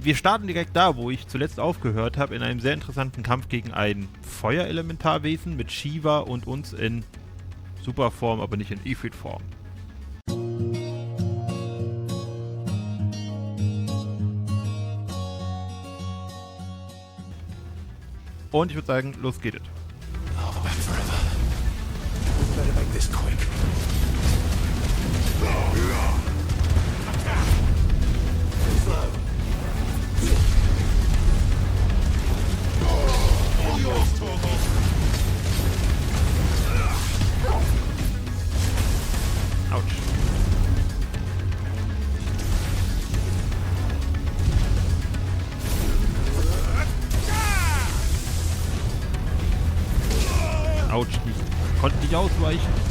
Wir starten direkt da, wo ich zuletzt aufgehört habe, in einem sehr interessanten Kampf gegen ein Feuerelementarwesen mit Shiva und uns in Superform, aber nicht in Ifrit-Form. Und ich würde sagen, los geht es. Autsch. Autsch, die konnten nicht ausweichen.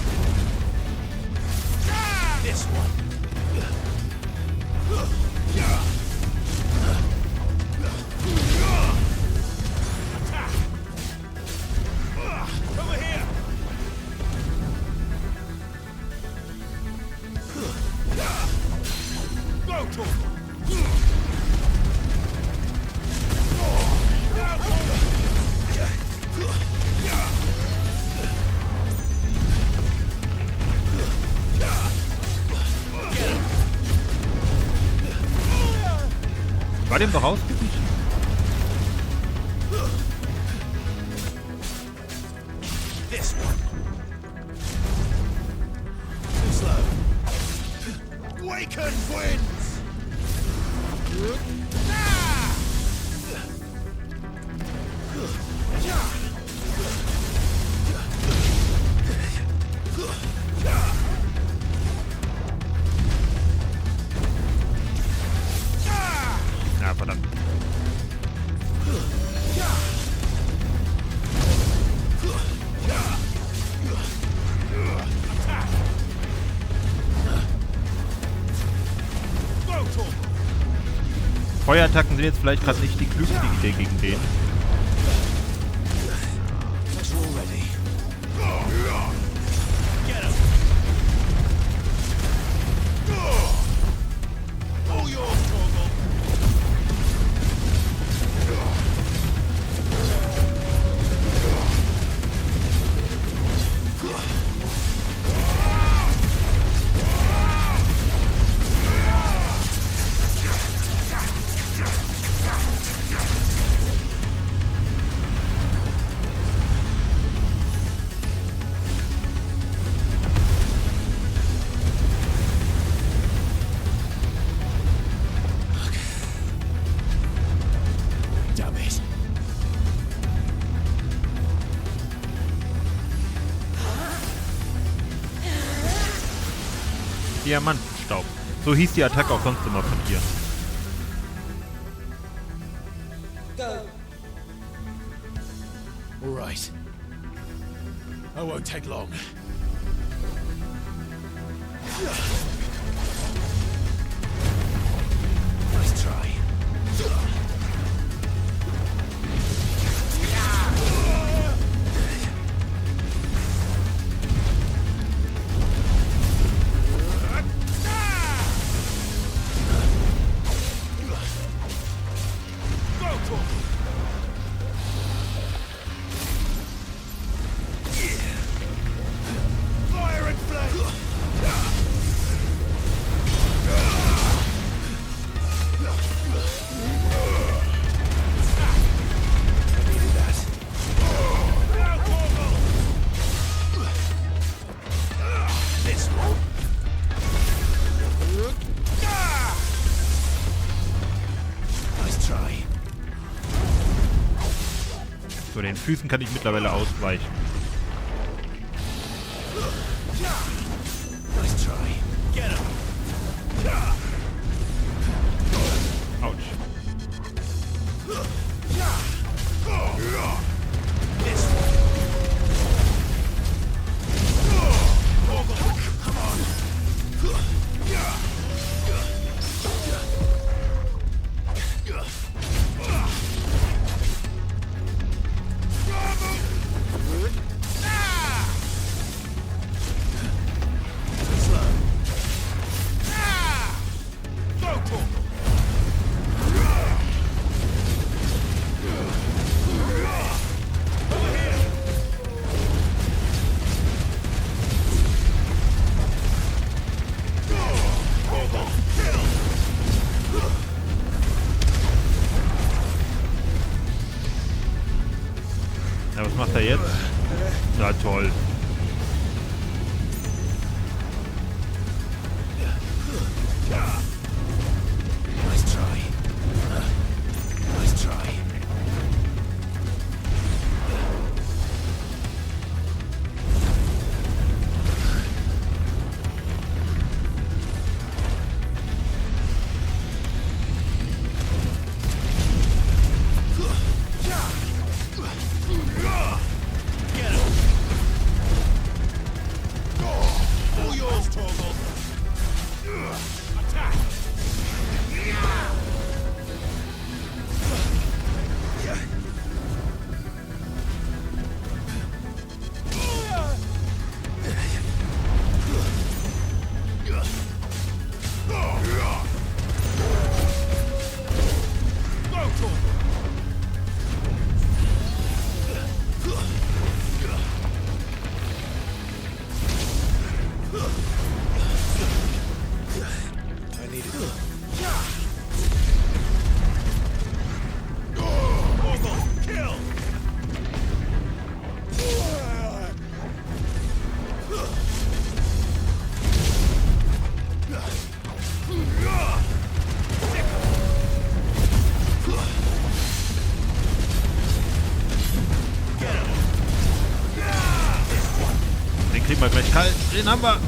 War dem doch rausgewichen? Ja, verdammt. Feuerattacken sind jetzt vielleicht gerade nicht die klügste Idee gegen den. Diamantenstaub. So hieß die Attacke auch sonst immer von ihr. All right. I won't take long. Nice try. So, den Füßen kann ich mittlerweile ausweichen. Autsch. jetzt? Na toll. Nice try. Nice try. Kriegen wir gleich kalt. Den haben wir.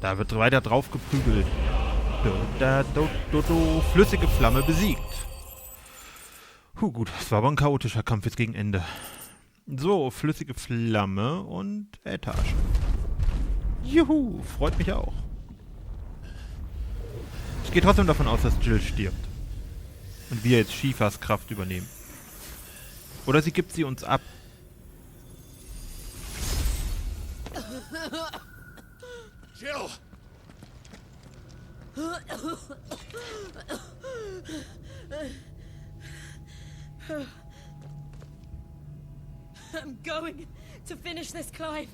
Da wird weiter drauf geprügelt. Flüssige Flamme besiegt. Gut, das war aber ein chaotischer Kampf jetzt gegen Ende. So, flüssige Flamme und Etage. Juhu, freut mich auch. Ich gehe trotzdem davon aus, dass Jill stirbt. Und wir jetzt Shifas Kraft übernehmen. Oder sie gibt sie uns ab. Jill! I'm going to finish this, Clive.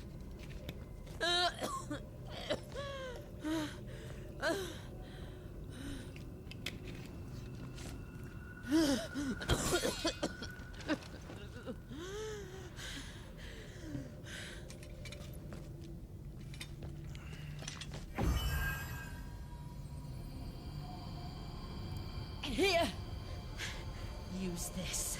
Here. Use this.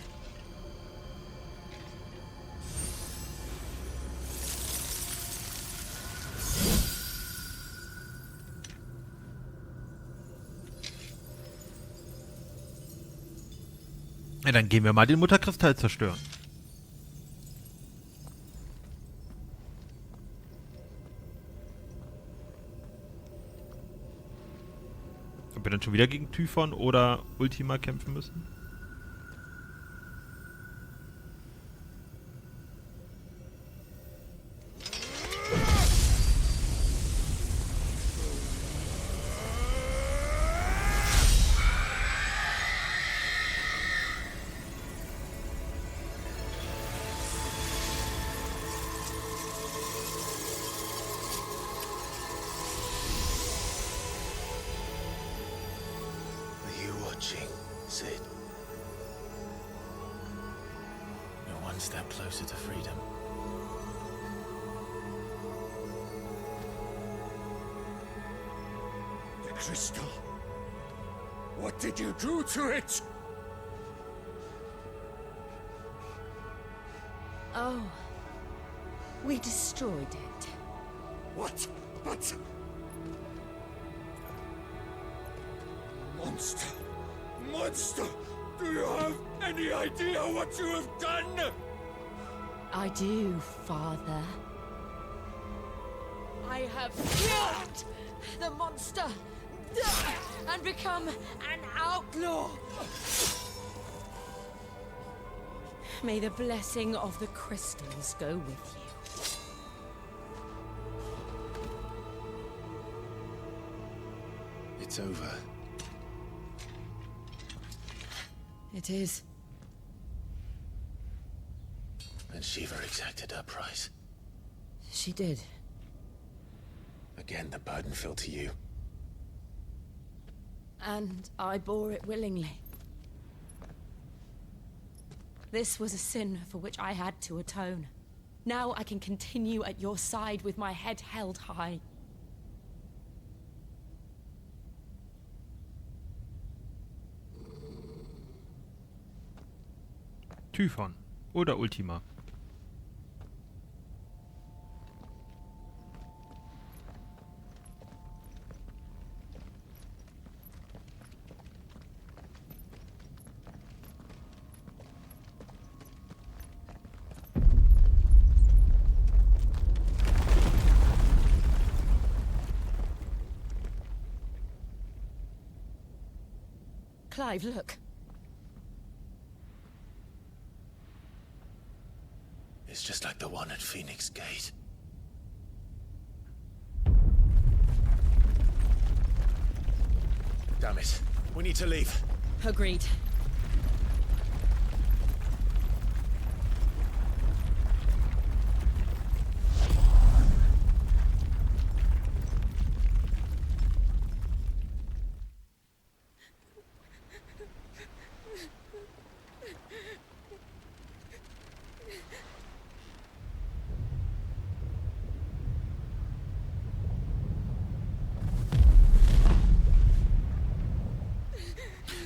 Ja, dann gehen wir mal den Mutterkristall zerstören. Ob wir dann schon wieder gegen Typhon oder Ultima kämpfen müssen? Sid. You're one step closer to freedom. The crystal. What did you do to it? Oh. We destroyed it. What? But... Monster! Monster! Do you have any idea what you have done? I do, Father. I have killed the monster and become an outlaw. May the blessing of the crystals go with you. It's over. It is. And Shiva exacted her price. She did. Again, the burden fell to you. And I bore it willingly. This was a sin for which I had to atone. Now I can continue at your side with my head held high. Typhon oder Ultima. Clive, look. It's just like the one at Phoenix Gate. Damn it. We need to leave. Agreed.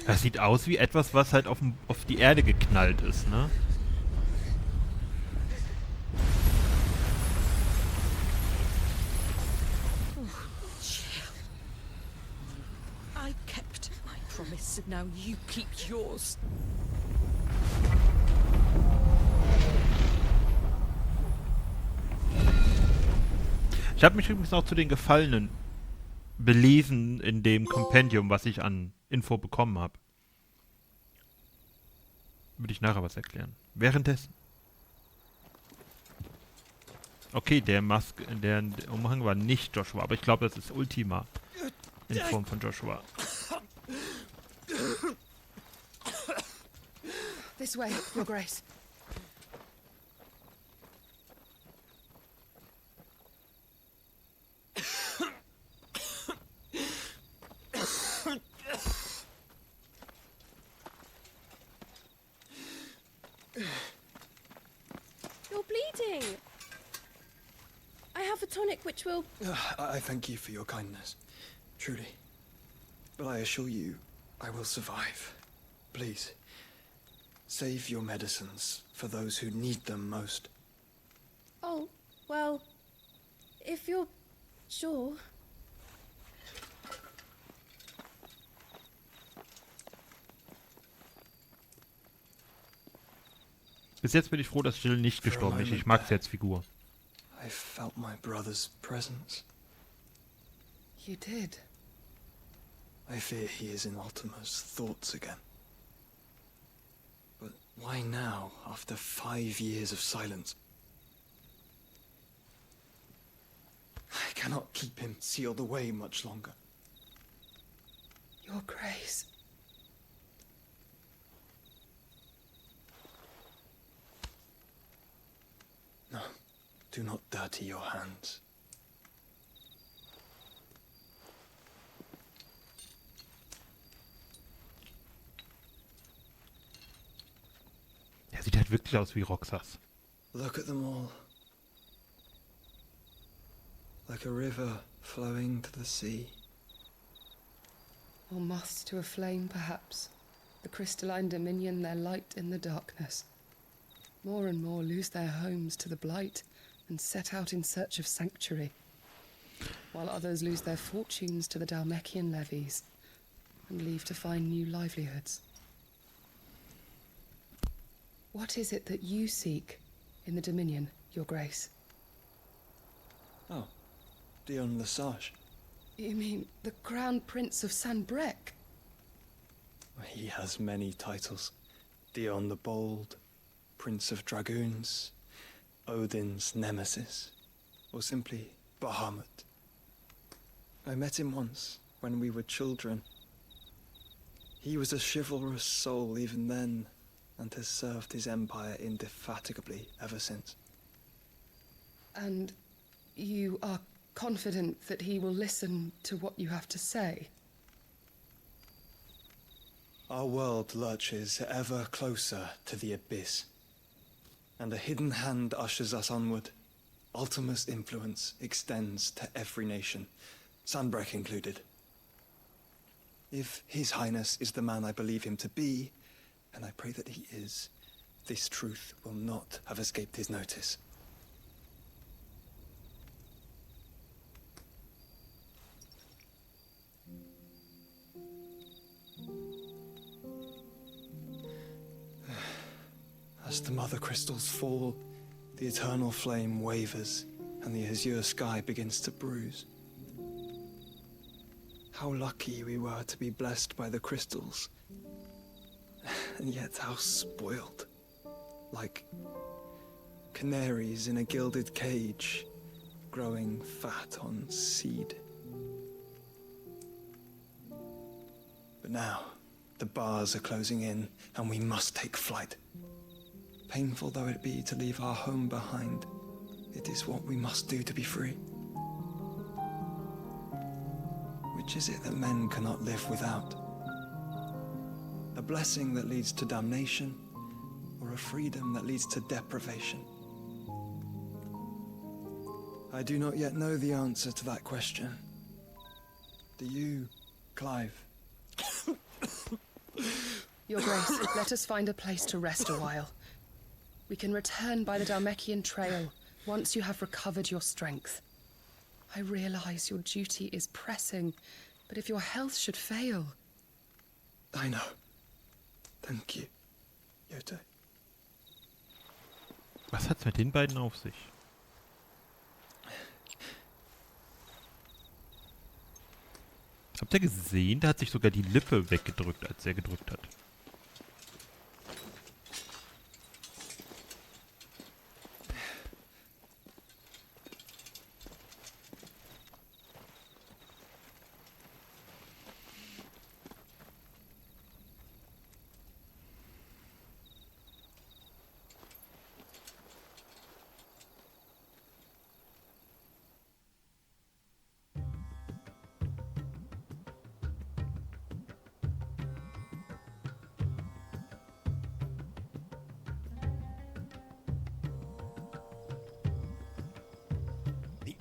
Das sieht aus wie etwas, was halt auf die Erde geknallt ist, ne? I kept my promise, and now you keep yours. Ich habe mich übrigens auch zu den Gefallenen belesen in dem Kompendium, was ich an Info bekommen habe. Würde ich nachher was erklären. Währenddessen. Okay, der Umhang war nicht Joshua, aber ich glaube, das ist Ultima in Form von Joshua. This way, Your Grace. You're bleeding. I have a tonic which will... I thank you for your kindness, truly. But I assure you, I will survive. Please, save your medicines for those who need them most. Oh, well, if you're sure... Bis jetzt bin ich froh, dass Jill nicht gestorben ist. Ich mag sie als Figur. I felt my brother's presence. You did. I fear he is in Ultima's thoughts again. But why now, after 5 years of silence? I cannot keep him sealed away much longer. Your Grace. No, do not dirty your hands. Er sieht halt wirklich aus wie Roxas. Look at them all. Like a river flowing to the sea. Or moths to a flame, perhaps. The crystalline dominion their light in the darkness. More and more lose their homes to the blight and set out in search of sanctuary, while others lose their fortunes to the Dalmekian levies and leave to find new livelihoods. What is it that you seek in the Dominion, Your Grace? Oh, Dion Lesage. You mean the Crown Prince of Sanbrec? He has many titles. Dion the Bold, Prince of Dragoons, Odin's Nemesis, or simply Bahamut. I met him once, when we were children. He was a chivalrous soul even then, and has served his empire indefatigably ever since. And you are confident that he will listen to what you have to say? Our world lurches ever closer to the abyss, and a hidden hand ushers us onward. Ultima's influence extends to every nation, Sanbreque included. If His Highness is the man I believe him to be, and I pray that he is, this truth will not have escaped his notice. As the mother crystals fall, the eternal flame wavers, and the azure sky begins to bruise. How lucky we were to be blessed by the crystals, and yet how spoiled. Like canaries in a gilded cage, growing fat on seed. But now, the bars are closing in, and we must take flight. Painful though it be to leave our home behind, it is what we must do to be free. Which is it that men cannot live without? A blessing that leads to damnation, or a freedom that leads to deprivation? I do not yet know the answer to that question. Do you, Clive? Your Grace, let us find a place to rest a while. We can return by the Dalmekian trail once you have recovered your strength. I realize your duty is pressing, but if your health should fail... I know. Thank you, Yote. Was hat's mit den beiden auf sich? Habt ihr gesehen? Da hat sich sogar die Lippe weggedrückt, als er gedrückt hat.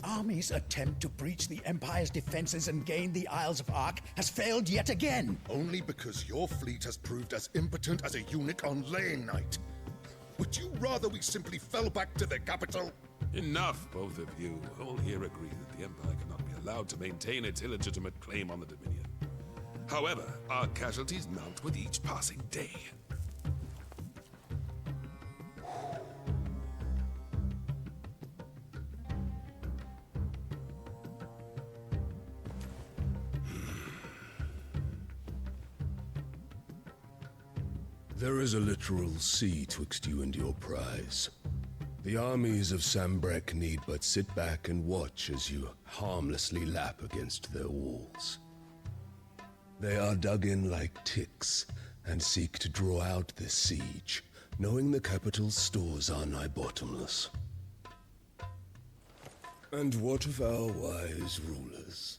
Army's attempt to breach the Empire's defenses and gain the Isles of Ark has failed yet again. Only because your fleet has proved as impotent as a eunuch on laying night. Would you rather we simply fell back to the capital? Enough, both of you. All here agree that the Empire cannot be allowed to maintain its illegitimate claim on the Dominion. However, our casualties mount with each passing day. There is a literal sea twixt you and your prize. The armies of Sanbreque need but sit back and watch as you harmlessly lap against their walls. They are dug in like ticks and seek to draw out this siege, knowing the capital's stores are nigh bottomless. And what of our wise rulers?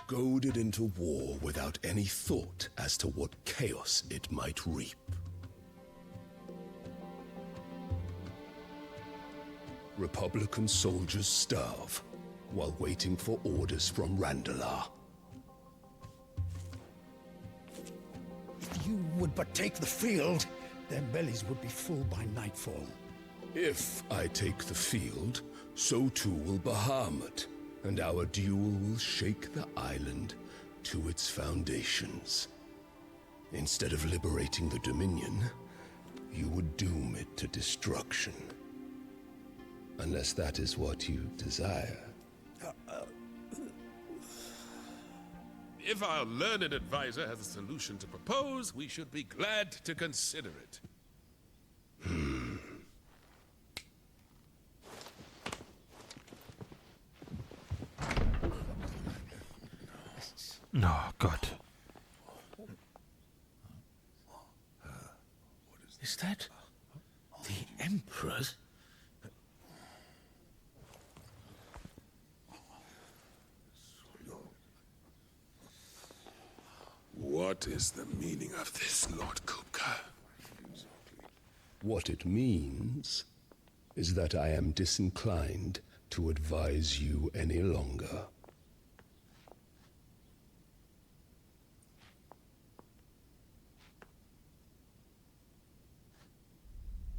Goaded into war without any thought as to what chaos it might reap. Republican soldiers starve while waiting for orders from Randalar. If you would but take the field, their bellies would be full by nightfall. If I take the field, so too will Bahamut, and our duel will shake the island to its foundations. Instead of liberating the Dominion, you would doom it to destruction. Unless that is what you desire. If our learned advisor has a solution to propose, we should be glad to consider it. Oh Gott. Is that the Emperor's? What What is the meaning of this, Lord Kupka? What it means is that I am disinclined to advise you any longer.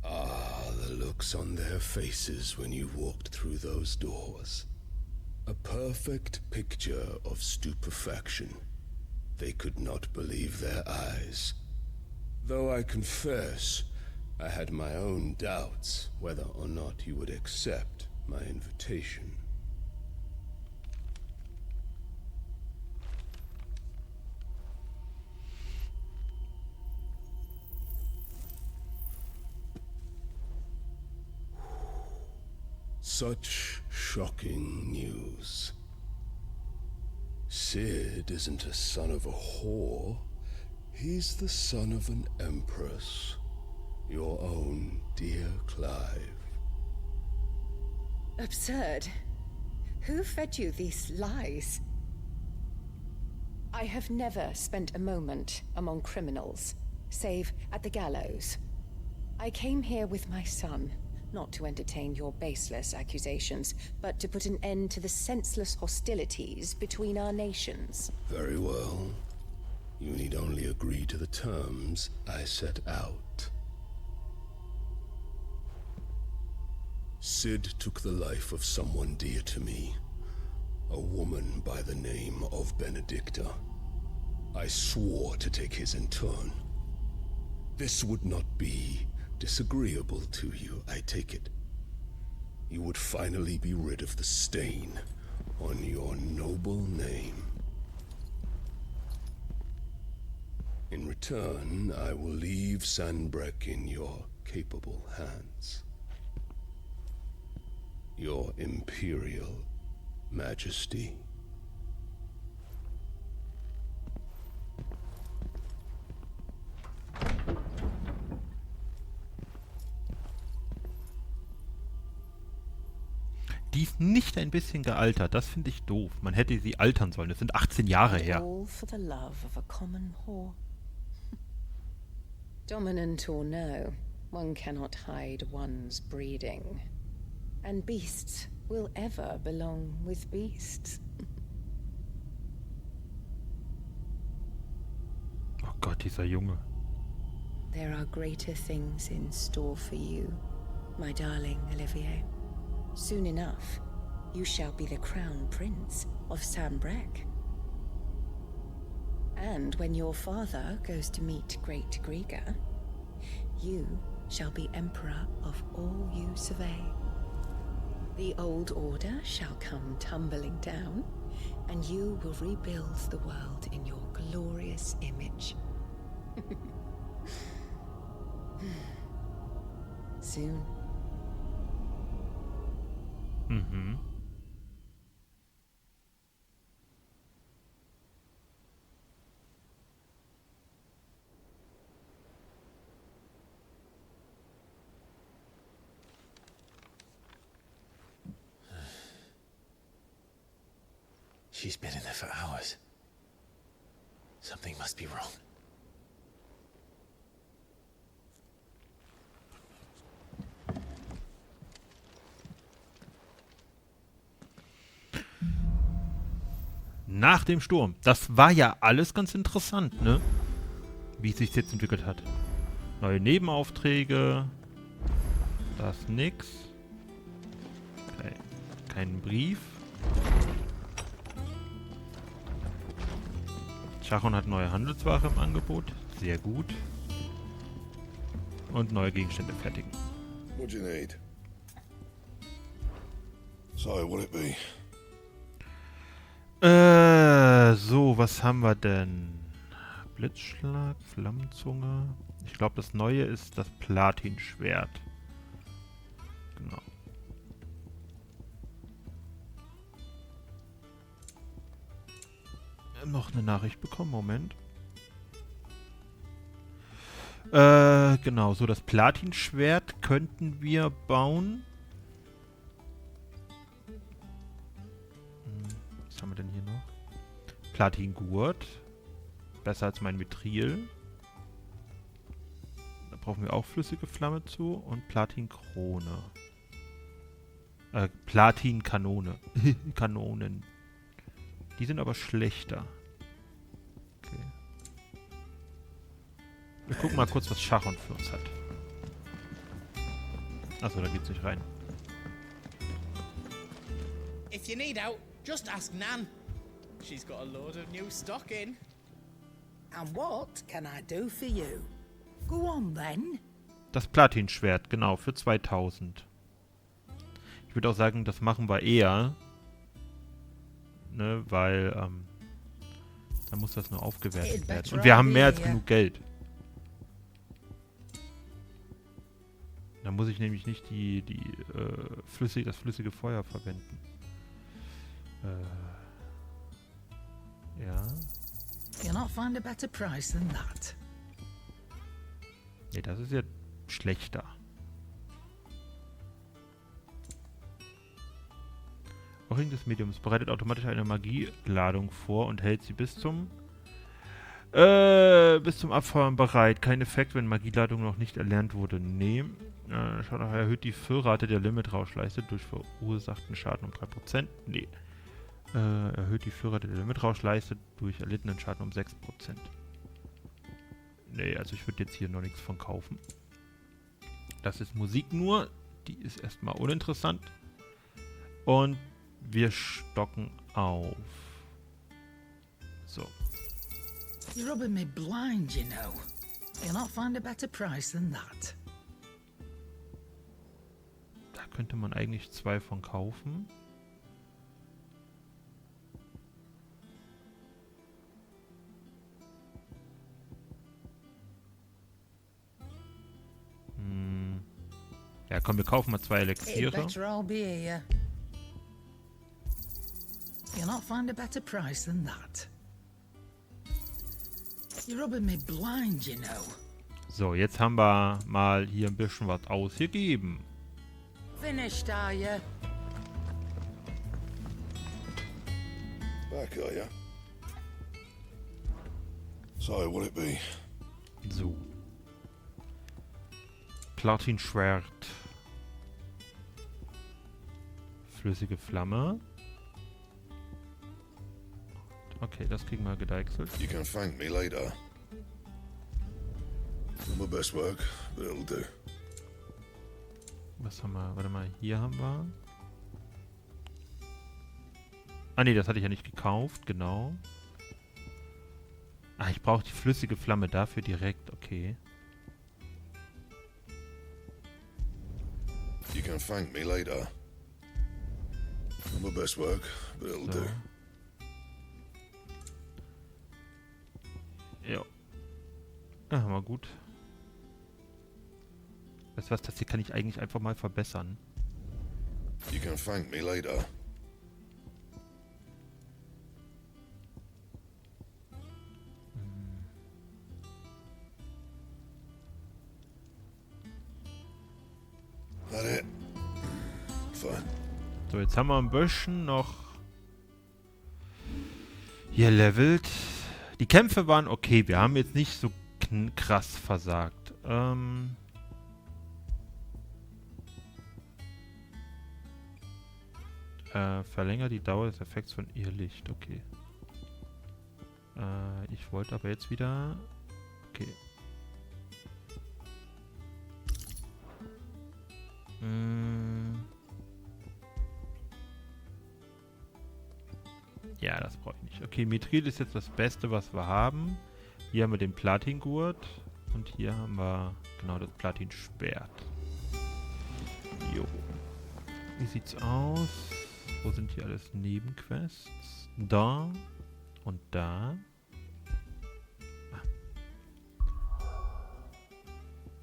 Ah, the looks on their faces when you walked through those doors. A perfect picture of stupefaction. They could not believe their eyes. Though I confess, I had my own doubts whether or not you would accept my invitation. Such shocking news. Sid isn't a son of a whore. He's the son of an empress. Your own dear Clive. Absurd. Who fed you these lies? I have never spent a moment among criminals, save at the gallows. I came here with my son, not to entertain your baseless accusations, but to put an end to the senseless hostilities between our nations. Very well. You need only agree to the terms I set out. Sid took the life of someone dear to me, a woman by the name of Benedicta. I swore to take his in turn. This would not be disagreeable to you, I take it. You would finally be rid of the stain on your noble name. In return, I will leave Sanbreque in your capable hands. Your Imperial Majesty. Die ist nicht ein bisschen gealtert. Das finde ich doof. Man hätte sie altern sollen. Das sind 18 Jahre her. All for the love of a common whore. Dominant or no, one cannot hide one's breeding. And beasts will ever belong with beasts. Oh Gott, dieser Junge. There are greater things in store for you, my darling Olivier. Soon enough, you shall be the crown prince of Sanbreque. And when your father goes to meet Great Griga, you shall be emperor of all you survey. The old order shall come tumbling down, and you will rebuild the world in your glorious image. Soon. Mhm. She's been in there for hours. Something must be wrong. Nach dem Sturm. Das war ja alles ganz interessant, ne? Wie es sich jetzt entwickelt hat. Neue Nebenaufträge. Das nix. Okay. Kein Brief. Chachon hat neue Handelsware im Angebot. Sehr gut. Und neue Gegenstände fertigen. What do you need? So, what it be? So, was haben wir denn? Blitzschlag, Flammenzunge. Ich glaube, das Neue ist das Platin-Schwert. Genau. Noch eine Nachricht bekommen, Moment. Genau, so das Platin-Schwert könnten wir bauen. Was haben wir denn hier noch? Platin-Gurt. besser als mein Mithril. Da brauchen wir auch flüssige Flamme zu und Platinkrone. Platinkanone. Kanonen. Die sind aber schlechter. Okay. Wir gucken mal kurz, was Charon für uns hat. Achso, da geht's nicht rein. If you need out, just ask Nan. She's got a load of new stock in. And what can I do for you? Go on then. Das Platinschwert, genau, für 2000. Ich würde auch sagen, das machen wir eher. Ne, weil, dann muss das nur aufgewertet werden. Und wir haben mehr als genug Geld. Da muss ich nämlich nicht das flüssige Feuer verwenden. Ja. You'll not find a better price than that. Ne, das ist ja schlechter. Ring des Mediums bereitet automatisch eine Magieladung vor und hält sie bis zum Abfeuern bereit. Kein Effekt, wenn Magieladung noch nicht erlernt wurde. Nee. Schaut nach, erhöht die Füllrate der Limitrauschleiste durch verursachten Schaden um 3%. Nee. Erhöht die Füllrate der Limitrauschleiste durch erlittenen Schaden um 6%. Nee, also ich würde jetzt hier noch nichts von kaufen. Das ist Musik nur. Die ist erstmal uninteressant. Und wir stocken auf. So. You're rubbing me blind, you know. You'll not find a better price than that. Da könnte man eigentlich 2 von kaufen. Ja, komm, wir kaufen mal 2 Elixiere. You'll not find a better price than that. You're rubbing me blind, you know. So, jetzt haben wir mal hier ein bisschen was ausgegeben. Finished, are you? Back, are ya? So, will it be? So. Platinschwert. Flüssige Flamme. Okay, das kriegen wir gedeichselt. You can thank me later. Not my best work, but it'll do. Was haben wir? Warte mal, hier haben wir. Ah ne, das hatte ich ja nicht gekauft, genau. Ah, ich brauche die flüssige Flamme dafür direkt, okay. You can thank me later. Not my best work, but it'll do. Ja. Ja, mal gut. Weißt du was, das hier kann ich eigentlich einfach mal verbessern. You can thank me later. That it? Fine. So, jetzt haben wir ein bisschen noch hier levelt. Die Kämpfe waren okay. Wir haben jetzt nicht so krass versagt. Verlängert die Dauer des Effekts von Irrlicht. Okay. Ich wollte aber jetzt wieder... Okay. Ja, das brauche ich nicht. Okay, Mithril ist jetzt das Beste, was wir haben. Hier haben wir den Platingurt. Und hier haben wir genau das Platinschwert. Jo. Wie sieht's aus? Wo sind hier alles Nebenquests? Da. Und da.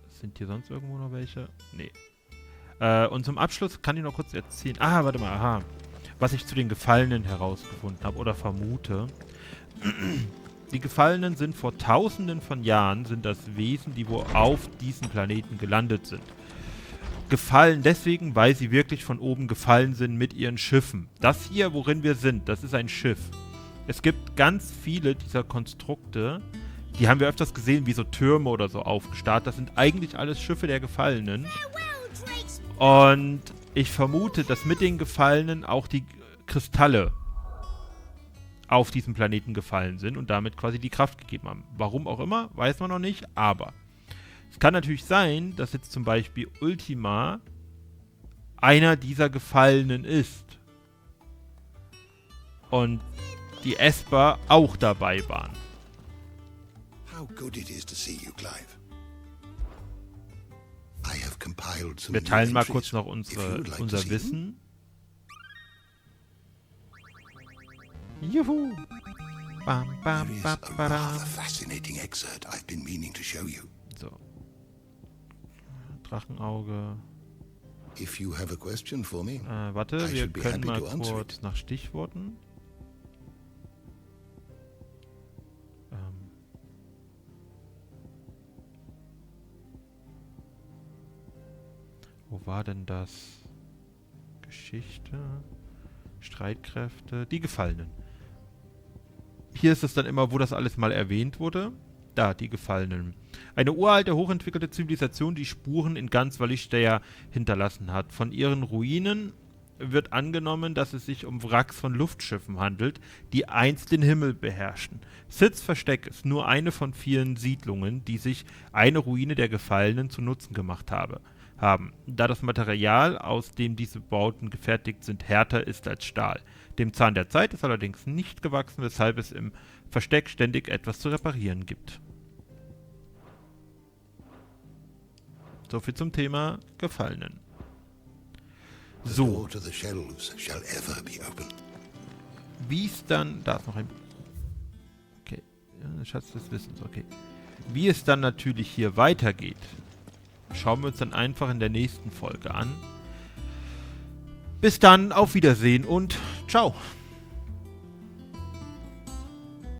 Sind hier sonst irgendwo noch welche? Nee. Und zum Abschluss kann ich noch kurz erzählen. Ah, warte mal, aha. Was ich zu den Gefallenen herausgefunden habe oder vermute. Die Gefallenen sind vor Tausenden von Jahren, sind das Wesen, die wo auf diesem Planeten gelandet sind. Gefallen deswegen, weil sie wirklich von oben gefallen sind mit ihren Schiffen. Das hier, worin wir sind, das ist ein Schiff. Es gibt ganz viele dieser Konstrukte, die haben wir öfters gesehen, wie so Türme oder so aufgestarrt. Das sind eigentlich alles Schiffe der Gefallenen. Und ich vermute, dass mit den Gefallenen auch die Kristalle auf diesem Planeten gefallen sind und damit quasi die Kraft gegeben haben. Warum auch immer, weiß man noch nicht, aber es kann natürlich sein, dass jetzt zum Beispiel Ultima einer dieser Gefallenen ist. Und die Esper auch dabei waren. How good it is to see you, Clive. I have compiled some Wir teilen mal entries, kurz noch if you would like to unser see them. Wissen. Juhu! Bam, bam, There is bam, a badam. rather fascinating excerpt I've been meaning to show you. So. Drachenauge. If you have a question for me, Warte, I wir should be können happy mal to answer kurz it. nach Stichworten. Wo war denn das? Geschichte, Streitkräfte, die Gefallenen. Hier ist es dann immer, wo das alles mal erwähnt wurde. Da, die Gefallenen. Eine uralte, hochentwickelte Zivilisation, die Spuren in ganz Valistea hinterlassen hat. Von ihren Ruinen wird angenommen, dass es sich um Wracks von Luftschiffen handelt, die einst den Himmel beherrschten. Sids Versteck ist nur eine von vielen Siedlungen, die sich eine Ruine der Gefallenen zu Nutzen gemacht haben. Da das Material, aus dem diese Bauten gefertigt sind, härter ist als Stahl. Dem Zahn der Zeit ist allerdings nicht gewachsen, weshalb es im Versteck ständig etwas zu reparieren gibt. Soviel zum Thema Gefallenen. So. Wie es dann... Da ist noch ein... Okay. Ja, Schatz des Wissens, okay. Wie es dann natürlich hier weitergeht, schauen wir uns dann einfach in der nächsten Folge an. Bis dann, auf Wiedersehen und ciao.